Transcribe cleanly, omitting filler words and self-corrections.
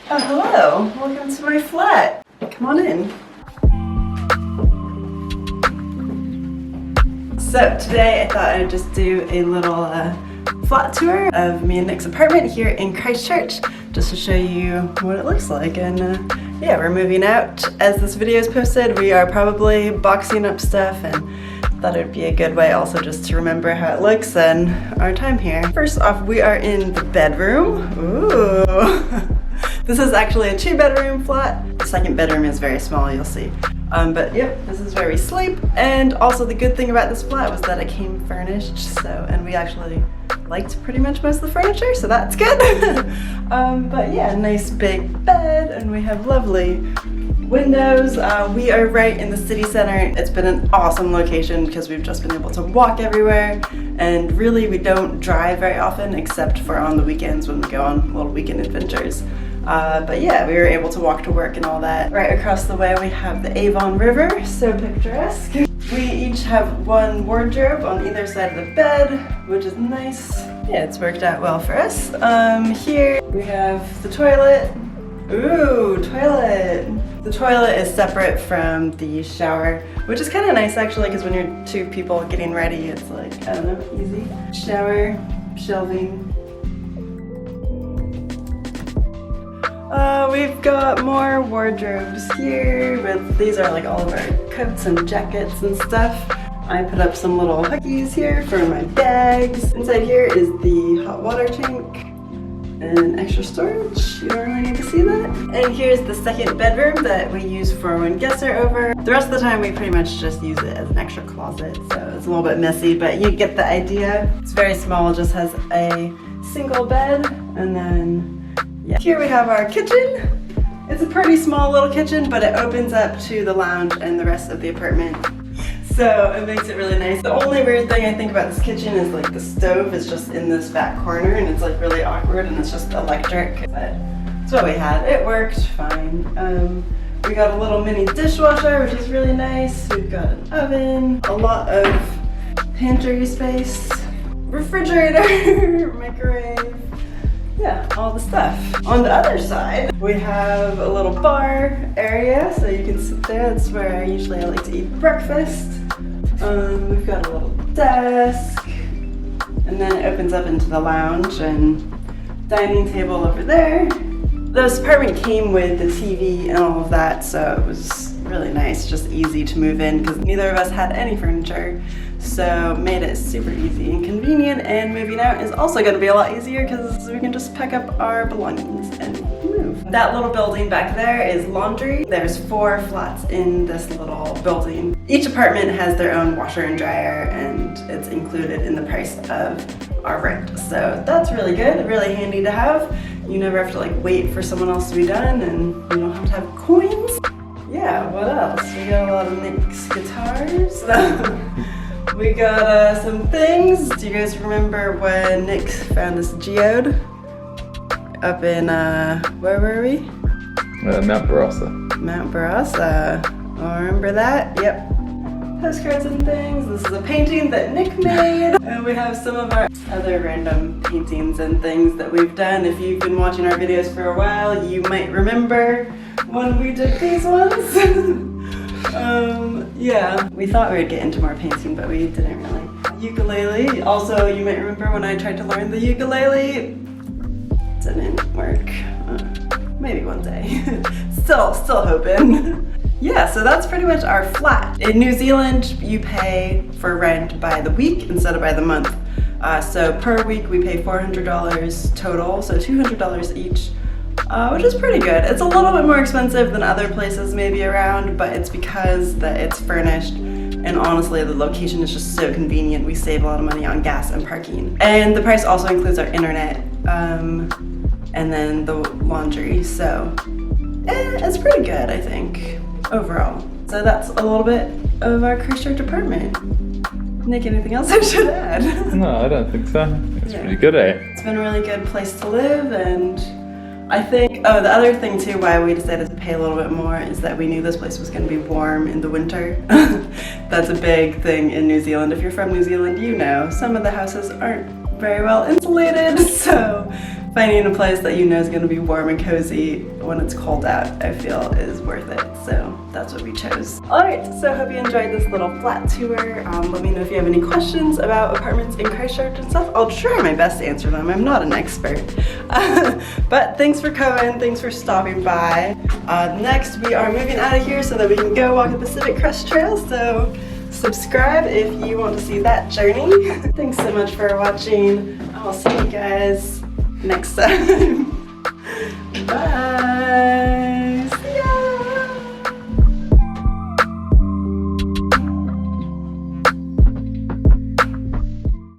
Oh, hello. Welcome to my flat. Come on in. So today I thought I'd just do a little flat tour of me and Nick's apartment here in Christchurch, just to show you what it looks like. And yeah, we're moving out. As this video is posted, we are probably boxing up stuff, and thought it would be a good way also just to remember how it looks and our time here. First off, we are in the bedroom. Ooh. This is actually a 2-bedroom flat. The second bedroom is very small, you'll see. But yep, this is where we sleep. And also the good thing about this flat was that it came furnished, and we actually liked pretty much most of the furniture, so that's good. But yeah, nice big bed, and we have lovely windows. We are right in the city center. It's been an awesome location because we've just been able to walk everywhere, and really we don't drive very often except for on the weekends when we go on little weekend adventures. But yeah, we were able to walk to work and all that. Right across the way we have the Avon River, so picturesque. We each have one wardrobe on either side of the bed, which is nice. Yeah, it's worked out well for us. Here we have the toilet. Ooh, toilet. The toilet is separate from the shower, which is kind of nice actually, because when you're two people getting ready, it's like, I don't know, easy. Shower, shelving. We've got more wardrobes here, these are like all of our coats and jackets and stuff. I put up some little hookies here for my bags. Inside here is the hot water tank and extra storage. You don't really need to see that. And here's the second bedroom that we use for when guests are over. The rest of the time we pretty much just use it as an extra closet, so it's a little bit messy, but you get the idea. It's very small, just has a single bed, and then yeah. Here we have our kitchen. It's a pretty small little kitchen, but it opens up to the lounge and the rest of the apartment. So it makes it really nice. The only weird thing I think about this kitchen is like the stove is just in this back corner, and it's like really awkward, and it's just electric, but it's what we had. It worked fine. We got a little mini dishwasher, which is really nice. We've got an oven, a lot of pantry space, refrigerator, microwave. Yeah, all the stuff. On the other side, we have a little bar area, so you can sit there. That's where I like to eat breakfast. We've got a little desk, and then it opens up into the lounge and dining table over there. This apartment came with the TV and all of that, so it was really nice, just easy to move in because neither of us had any furniture. So made it super easy and convenient, and moving out is also going to be a lot easier because we can just pack up our belongings and move. That little building back there is laundry. There's 4 flats in this little building. Each apartment has their own washer and dryer, and it's included in the price of our rent. So that's really good, really handy to have. You never have to like wait for someone else to be done, and you don't have to have coins. Yeah, what else? We got a lot of Nick's guitars. We got some things. Do you guys remember when Nick found this geode? Up in, where were we? Mount Barossa. Mount Barossa. Oh, remember that? Yep. Postcards and things. This is a painting that Nick made. And we have some of our other random paintings and things that we've done. If you've been watching our videos for a while, you might remember when we did these ones. Yeah, we thought we would get into more painting, but we didn't really. Ukulele. Also, you might remember when I tried to learn the ukulele. Didn't work. Maybe one day. Still hoping. Yeah, so that's pretty much our flat. In New Zealand, you pay for rent by the week instead of by the month. So per week we pay $400 total, so $200 each. Which is pretty good. It's a little bit more expensive than other places maybe around, but it's because it's furnished, and honestly the location is just so convenient. We save a lot of money on gas and parking. And the price also includes our internet, and then the laundry, so it's pretty good, I think, overall. So that's a little bit of our Christchurch apartment. Nick, anything else I should add? No, I don't think so. It's pretty good, eh? It's been a really good place to live, and I think, the other thing too why we decided to pay a little bit more is that we knew this place was going to be warm in the winter. That's a big thing in New Zealand. If you're from New Zealand, you know some of the houses aren't very well insulated, so finding a place that you know is going to be warm and cozy when it's cold out, I feel is worth it. So that's what we chose. Alright, so I hope you enjoyed this little flat tour. Let me know if you have any questions about apartments in Christchurch and stuff. I'll try my best to answer them. I'm not an expert. But thanks for coming. Thanks for stopping by. Next, we are moving out of here so that we can go walk the Pacific Crest Trail. So subscribe if you want to see that journey. Thanks so much for watching. I'll see you guys next time. Bye.